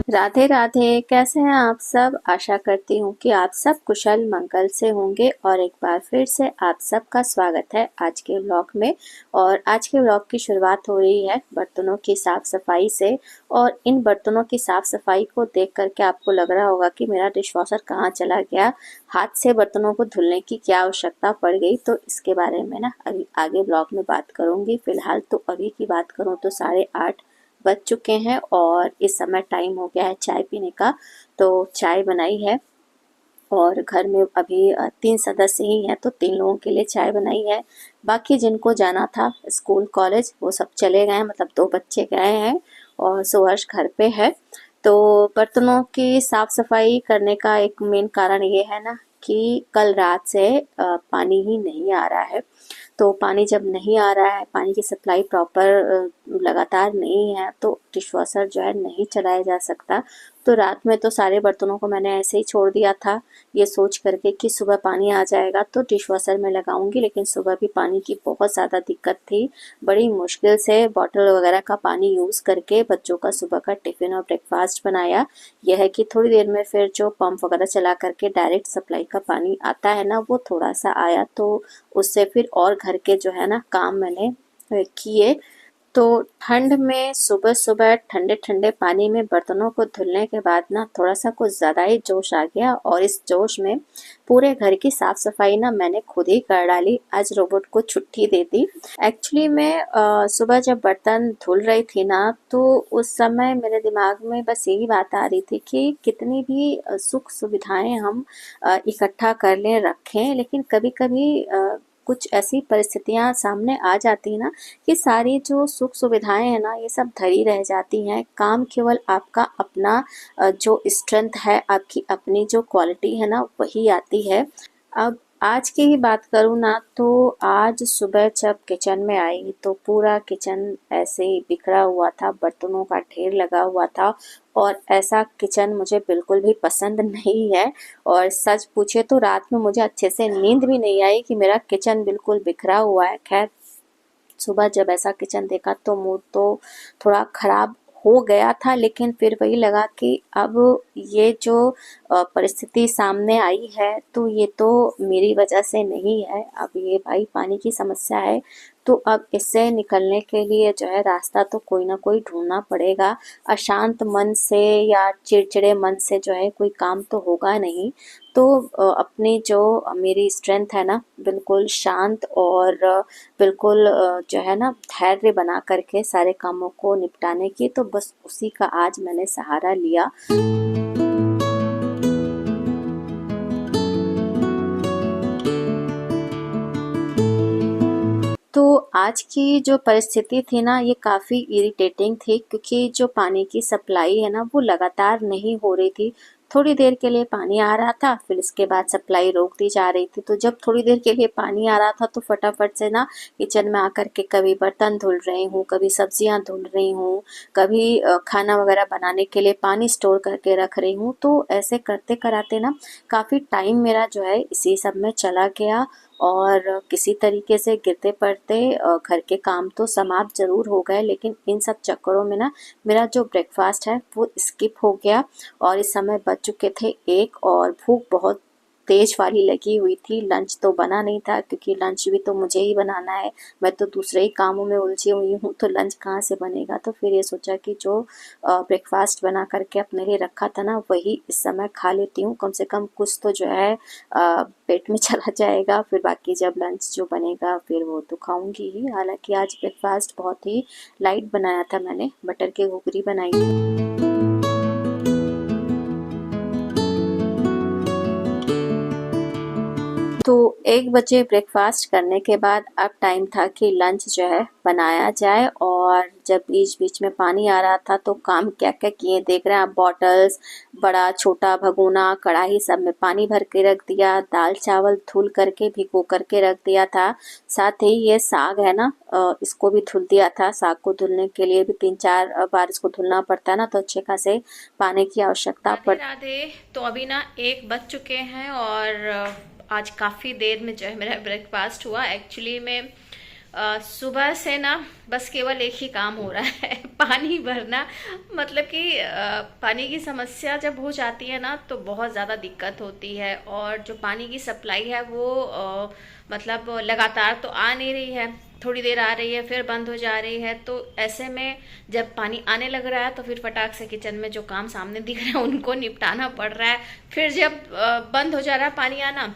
राधे राधे। कैसे हैं आप सब? आशा करती हूँ कि आप सब कुशल मंगल से होंगे और एक बार फिर से आप सबका स्वागत है आज के व्लॉग में। और आज के व्लॉग की शुरुआत हो रही है बर्तनों की साफ सफाई से। और इन बर्तनों की साफ सफाई को देख करके आपको लग रहा होगा कि मेरा डिशवॉशर कहाँ चला गया, हाथ से बर्तनों को धुलने की क्या आवश्यकता पड़ गई। तो इसके बारे में ना अभी आगे ब्लॉग में बात करूँगी। फिलहाल तो अभी की बात करूँ तो 8:30 बज चुके हैं और इस समय टाइम हो गया है चाय पीने का। तो चाय बनाई है और घर में अभी 3 सदस्य ही हैं तो 3 लोगों के लिए चाय बनाई है। बाकी जिनको जाना था स्कूल कॉलेज वो सब चले गए हैं, मतलब 2 बच्चे गए हैं और सुहर्ष घर पे है। तो बर्तनों की साफ सफाई करने का एक मेन कारण ये है ना कि कल रात से पानी ही नहीं आ रहा है। तो पानी जब नहीं आ रहा है, पानी की सप्लाई प्रॉपर लगातार नहीं है तो डिशवॉशर जो है नहीं चलाया जा सकता। तो रात में तो सारे बर्तनों को मैंने ऐसे ही छोड़ दिया था, ये सोच करके कि सुबह पानी आ जाएगा तो डिशवॉशर में लगाऊंगी। लेकिन सुबह भी पानी की बहुत ज़्यादा दिक्कत थी। बड़ी मुश्किल से बॉटल वगैरह का पानी यूज़ करके बच्चों का सुबह का टिफ़िन और ब्रेकफास्ट बनाया। यह है कि थोड़ी देर में फिर जो पंप वगैरह चला करके डायरेक्ट सप्लाई का पानी आता है ना, वो थोड़ा सा आया तो उससे फिर और घर के जो है ना काम मैंने किए। तो ठंड में सुबह सुबह ठंडे ठंडे पानी में बर्तनों को धुलने के बाद ना थोड़ा सा कुछ ज़्यादा ही जोश आ गया और इस जोश में पूरे घर की साफ सफाई ना मैंने खुद ही कर डाली। आज रोबोट को छुट्टी दे दी। एक्चुअली मैं सुबह जब बर्तन धुल रही थी ना तो उस समय मेरे दिमाग में बस यही बात आ रही थी कि कितनी भी सुख सुविधाएं हम इकट्ठा कर लें रखें, लेकिन कभी कभी कुछ ऐसी परिस्थितियां सामने आ जाती है ना कि सारी जो सुख सुविधाएं हैं ना ये सब धरी रह जाती हैं। काम केवल आपका अपना जो स्ट्रेंथ है, आपकी अपनी जो क्वालिटी है ना वही आती है। अब आज की ही बात करूँ ना तो आज सुबह जब किचन में आई तो पूरा किचन ऐसे ही बिखरा हुआ था, बर्तनों का ढेर लगा हुआ था। और ऐसा किचन मुझे बिल्कुल भी पसंद नहीं है। और सच पूछे तो रात में मुझे अच्छे से नींद भी नहीं आई कि मेरा किचन बिल्कुल बिखरा हुआ है। खैर, सुबह जब ऐसा किचन देखा तो मूड तो थोड़ा खराब हो गया था, लेकिन फिर वही लगा कि अब ये जो परिस्थिति सामने आई है तो ये तो मेरी वजह से नहीं है। अब ये भाई पानी की समस्या है तो अब इससे निकलने के लिए जो है रास्ता तो कोई ना कोई ढूंढना पड़ेगा। अशांत मन से या चिड़चिड़े मन से जो है कोई काम तो होगा नहीं। तो अपनी जो मेरी स्ट्रेंथ है ना बिल्कुल शांत और बिल्कुल जो है ना धैर्य बना करके सारे कामों को निपटाने की, तो बस उसी का आज मैंने सहारा लिया। तो आज की जो परिस्थिति थी ना ये काफ़ी इरिटेटिंग थी क्योंकि जो पानी की सप्लाई है ना वो लगातार नहीं हो रही थी। थोड़ी देर के लिए पानी आ रहा था, फिर इसके बाद सप्लाई रोक दी जा रही थी। तो जब थोड़ी देर के लिए पानी आ रहा था तो फटाफट से ना किचन में आकर के कभी बर्तन धुल रही हूँ, कभी सब्जियां धुल रही हूँ, कभी खाना वगैरह बनाने के लिए पानी स्टोर करके रख रही हूँ। तो ऐसे करते कराते ना काफ़ी टाइम मेरा जो है इसी सब में चला गया। और किसी तरीके से गिरते पड़ते घर के काम तो समाप्त ज़रूर हो गए, लेकिन इन सब चक्करों में ना मेरा जो ब्रेकफास्ट है वो स्किप हो गया। और इस समय बज चुके थे 1 और भूख बहुत तेज वाली लगी हुई थी। लंच तो बना नहीं था क्योंकि लंच भी तो मुझे ही बनाना है, मैं तो दूसरे ही कामों में उलझी हुई हूँ तो लंच कहाँ से बनेगा। तो फिर ये सोचा कि जो ब्रेकफास्ट बना करके अपने लिए रखा था ना वही इस समय खा लेती हूँ, कम से कम कुछ तो जो है पेट में चला जाएगा। फिर बाकी जब लंच जो बनेगा फिर वो तो खाऊंगी ही। हालांकि आज ब्रेकफास्ट बहुत ही लाइट बनाया था, मैंने मटर की घुघरी बनाई थी। तो 1 बजे ब्रेकफास्ट करने के बाद अब टाइम था कि लंच जो है बनाया जाए। और जब बीच बीच में पानी आ रहा था तो काम क्या क्या किए देख रहे हैं आप। बॉटल्स, बड़ा छोटा भगोना, कढ़ाई सब में पानी भर के रख दिया। दाल चावल धुल करके भिगो करके रख दिया था। साथ ही ये साग है ना इसको भी धुल दिया था। साग को धुलने के लिए भी 3-4 बार इसको धुलना पड़ता है ना, तो अच्छे खासे पानी की आवश्यकता राधे पड़। राधे। तो अभी ना 1 बज चुके हैं और आज काफ़ी देर में जो है मेरा ब्रेकफास्ट हुआ। एक्चुअली में सुबह से ना बस केवल एक ही काम हो रहा है पानी भरना। मतलब कि पानी की समस्या जब हो जाती है ना तो बहुत ज़्यादा दिक्कत होती है, और जो पानी की सप्लाई है वो मतलब लगातार तो आ नहीं रही है, थोड़ी देर आ रही है फिर बंद हो जा रही है। तो ऐसे में जब पानी आने लग रहा है तो फिर फटाक से किचन में जो काम सामने दिख रहे हैं उनको निपटाना पड़ रहा है। फिर जब बंद हो जा रहा है पानी आना,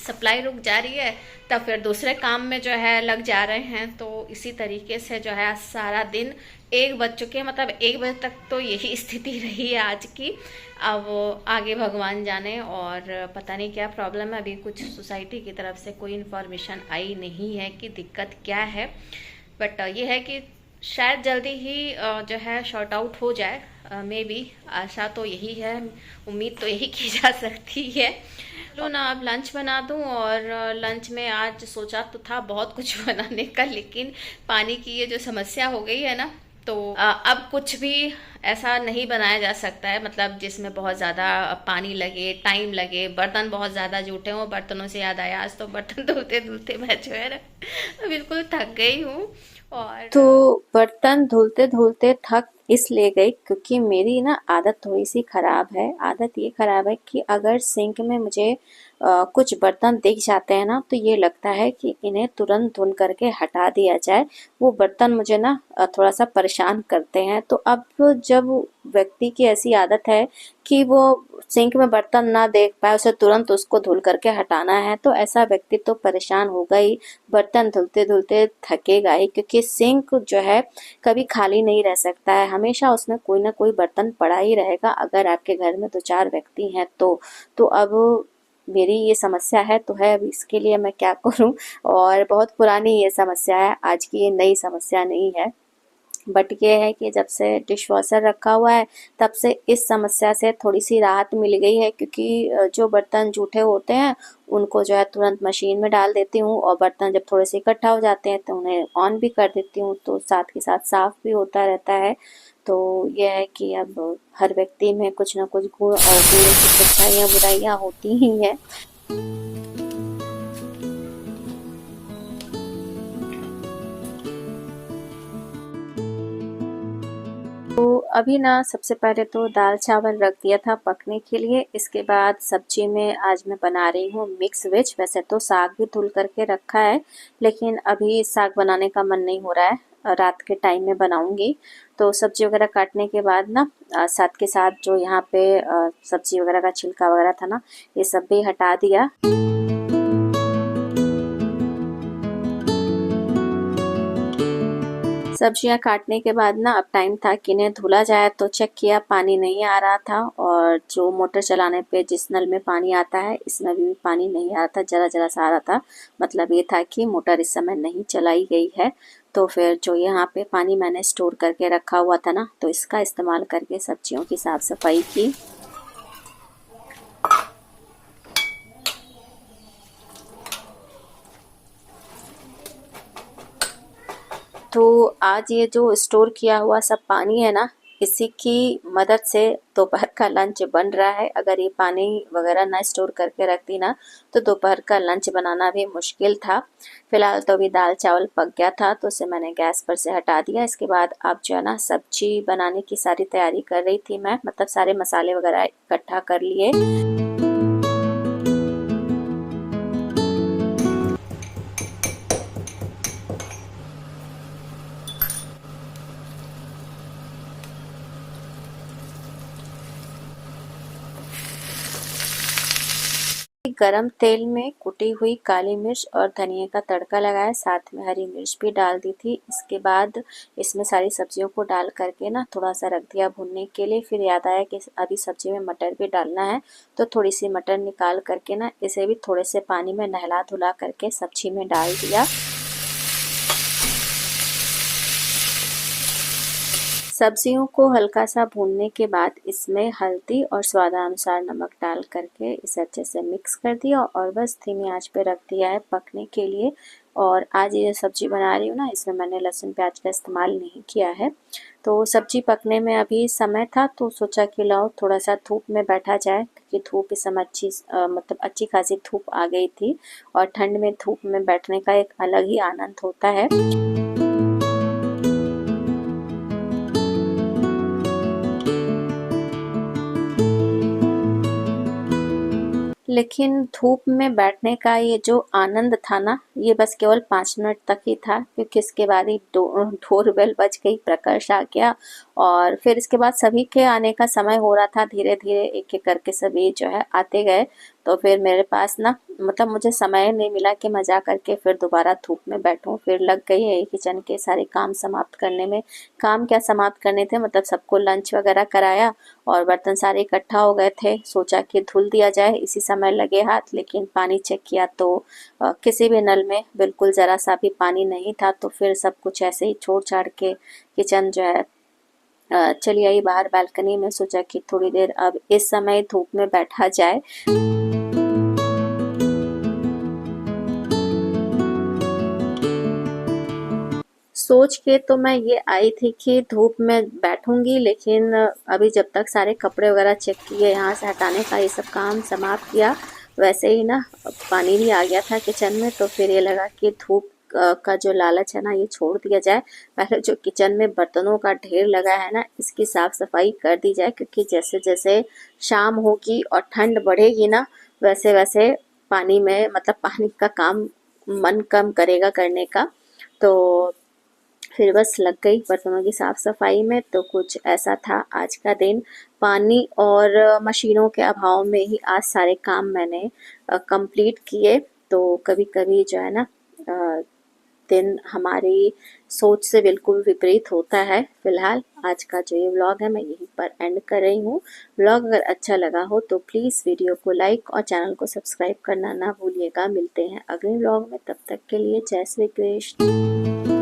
सप्लाई रुक जा रही है, तब फिर दूसरे काम में जो है लग जा रहे हैं। तो इसी तरीके से जो है सारा दिन 1 बज चुके हैं, मतलब 1 बजे तक तो यही स्थिति रही है आज की। अब आगे भगवान जाने, और पता नहीं क्या प्रॉब्लम है। अभी कुछ सोसाइटी की तरफ से कोई इन्फॉर्मेशन आई नहीं है कि दिक्कत क्या है, बट ये है कि शायद जल्दी ही जो है शॉर्ट आउट हो जाए। मे बी आशा तो यही है, उम्मीद तो यही की जा सकती है। चलो ना अब लंच बना दूं, और लंच में आज सोचा तो था बहुत कुछ बनाने का, लेकिन पानी की ये जो समस्या हो गई है ना, तो अब कुछ भी ऐसा नहीं बनाया जा सकता है, मतलब जिसमें बहुत ज़्यादा पानी लगे, टाइम लगे, बर्तन बहुत ज़्यादा जूठे हों। बर्तनों से याद आया, आज तो बर्तन धुलते धुलते मैं जो है ना बिल्कुल थक गई हूँ। और तो बर्तन धुलते धुलते थक इसलिए गई क्योंकि मेरी ना आदत थोड़ी सी खराब है। आदत ये खराब है कि अगर सिंक में मुझे कुछ बर्तन दिख जाते हैं ना तो ये लगता है कि इन्हें तुरंत धुल करके हटा दिया जाए। वो बर्तन मुझे ना थोड़ा सा परेशान करते हैं। तो अब जब व्यक्ति की ऐसी आदत है कि वो सिंक में बर्तन ना देख पाए, उसे तुरंत उसको धुल करके हटाना है, तो ऐसा व्यक्ति तो परेशान होगा ही, बर्तन धुलते धुलते थकेगा ही, क्योंकि सिंक जो है कभी खाली नहीं रह सकता है, हमेशा उसमें कोई ना कोई बर्तन पड़ा ही रहेगा। अगर आपके घर में 2-4 व्यक्ति हैं तो अब मेरी ये समस्या है तो है, अब इसके लिए मैं क्या करूं। और बहुत पुरानी ये समस्या है, आज की ये नई समस्या नहीं है। बट ये है कि जब से डिश वॉशर रखा हुआ है तब से इस समस्या से थोड़ी सी राहत मिल गई है, क्योंकि जो बर्तन जूठे होते हैं उनको जो है तुरंत मशीन में डाल देती हूँ, और बर्तन जब थोड़े से इकट्ठा हो जाते हैं तो उन्हें ऑन भी कर देती हूँ, तो साथ के साथ साफ भी होता रहता है। तो यह है कि अब हर व्यक्ति में कुछ ना कुछ गुण और गुण की अच्छाइयाँ बुराइयाँ होती ही हैं। तो अभी ना सबसे पहले तो दाल चावल रख दिया था पकने के लिए। इसके बाद सब्जी में आज मैं बना रही हूँ मिक्स वेज। वैसे तो साग भी धुल करके रखा है, लेकिन अभी साग बनाने का मन नहीं हो रहा है, रात के टाइम में बनाऊंगी। तो सब्जी वगैरह काटने के बाद ना साथ के साथ जो यहाँ पे सब्जी वगैरह का छिलका वगैरह था ना, ये सब भी हटा दिया। सब्जियां काटने के बाद ना अब टाइम था कि इन्हें धुला जाए, तो चेक किया पानी नहीं आ रहा था, और जो मोटर चलाने पे जिस नल में पानी आता है इसमें भी पानी नहीं आ रहा था, जरा जरा सा आ रहा था। मतलब ये था कि मोटर इस समय नहीं चलाई गई है। तो फिर जो यहाँ पे पानी मैंने स्टोर करके रखा हुआ था ना, तो इसका इस्तेमाल करके सब्जियों की साफ सफाई की। तो आज ये जो स्टोर किया हुआ सब पानी है ना, इसी की मदद से दोपहर का लंच बन रहा है। अगर ये पानी वगैरह ना स्टोर करके रखती ना तो दोपहर का लंच बनाना भी मुश्किल था। फिलहाल तो अभी दाल चावल पक गया था तो उसे मैंने गैस पर से हटा दिया। इसके बाद अब जो है ना सब्जी बनाने की सारी तैयारी कर रही थी मैं, मतलब सारे मसाले वगैरह इकट्ठा कर लिए। गरम तेल में कुटी हुई काली मिर्च और धनिया का तड़का लगाया, साथ में हरी मिर्च भी डाल दी थी। इसके बाद इसमें सारी सब्जियों को डाल करके ना थोड़ा सा रख दिया भुनने के लिए। फिर याद आया कि अभी सब्जी में मटर भी डालना है, तो थोड़ी सी मटर निकाल करके ना इसे भी थोड़े से पानी में नहला धुला करके सब्जी में डाल दिया। सब्जियों को हल्का सा भूनने के बाद इसमें हल्दी और स्वादानुसार नमक डाल करके इसे अच्छे से मिक्स कर दिया, और बस धीमी आंच पे रख दिया है पकने के लिए। और आज ये सब्जी बना रही हूँ ना, इसमें मैंने लहसुन प्याज का इस्तेमाल नहीं किया है। तो सब्जी पकने में अभी समय था तो सोचा कि लाओ थोड़ा सा धूप में बैठा जाए, क्योंकि धूप इस समय मतलब अच्छी खासी धूप आ गई थी और ठंड में धूप में बैठने का एक अलग ही आनंद होता है। लेकिन धूप में बैठने का ये जो आनंद था ना, ये बस केवल 5 मिनट तक ही था, क्योंकि इसके बाद ही डोरबेल बज गई, प्रकाश आ गया और फिर इसके बाद सभी के आने का समय हो रहा था। धीरे धीरे एक एक करके सभी जो है आते गए, तो फिर मेरे पास ना मतलब मुझे समय नहीं मिला कि मैं जा करके फिर दोबारा धूप में बैठूं। फिर लग गई है किचन के सारे काम समाप्त करने में। काम क्या समाप्त करने थे, मतलब सबको लंच वगैरह कराया और बर्तन सारे इकट्ठा हो गए थे, सोचा कि धुल दिया जाए, इसी समय लगे हाथ। लेकिन पानी चेक किया तो किसी भी नल में बिल्कुल ज़रा सा भी पानी नहीं था, तो फिर सब कुछ ऐसे ही छोड़ छाड़ के किचन जो है चली आई बाहर बालकनी में। सोचा कि थोड़ी देर अब इस समय धूप में बैठा जाए। सोच के तो मैं ये आई थी कि धूप में बैठूंगी, लेकिन अभी जब तक सारे कपड़े वगैरह चेक किए, यहाँ से हटाने का ये सब काम समाप्त किया, वैसे ही ना पानी भी आ गया था किचन में। तो फिर ये लगा कि धूप का जो लालच है ना, ये छोड़ दिया जाए। पहले जो किचन में बर्तनों का ढेर लगा है ना, इसकी साफ सफाई कर दी जाए, क्योंकि जैसे जैसे शाम होगी और ठंड बढ़ेगी ना, वैसे वैसे पानी में मतलब पानी का काम मन कम करेगा करने का। तो फिर बस लग गई बर्तनों की साफ सफाई में। तो कुछ ऐसा था आज का दिन। पानी और मशीनों के अभाव में ही आज सारे काम मैंने कंप्लीट किए। तो कभी कभी जो है ना दिन हमारी सोच से बिल्कुल विपरीत होता है। फिलहाल आज का जो ये व्लॉग है मैं यहीं पर एंड कर रही हूँ। व्लॉग अगर अच्छा लगा हो तो प्लीज़ वीडियो को लाइक और चैनल को सब्सक्राइब करना ना भूलिएगा। मिलते हैं अगले व्लॉग में, तब तक के लिए जय श्री कृष्ण।